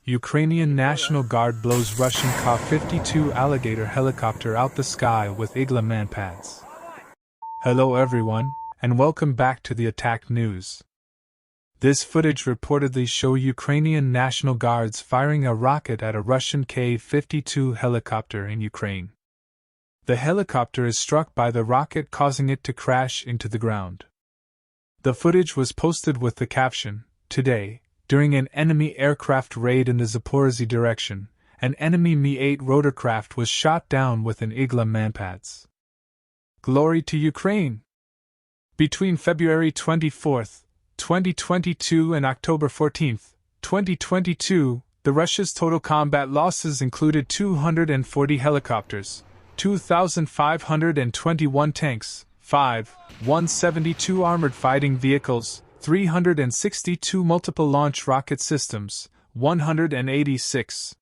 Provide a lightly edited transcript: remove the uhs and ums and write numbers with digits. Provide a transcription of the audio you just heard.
Ukrainian National Guard blows Russian Ka-52 Alligator helicopter out the sky with Igla MANPADS. Hello everyone, and welcome back to the Attack News. This footage reportedly shows Ukrainian National Guards firing a rocket at a Russian Ka-52 helicopter in Ukraine. The helicopter is struck by the rocket, causing it to crash into the ground. The footage was posted with the caption, "Today, during an enemy aircraft raid in the Zaporizhzhia direction, an enemy Mi-8 rotorcraft was shot down with an Igla MANPADS. Glory to Ukraine!" Between February 24, 2022 and October 14, 2022, the Russia's total combat losses included 240 helicopters, 2,521 tanks, 172 armored fighting vehicles, 362 multiple launch rocket systems, 186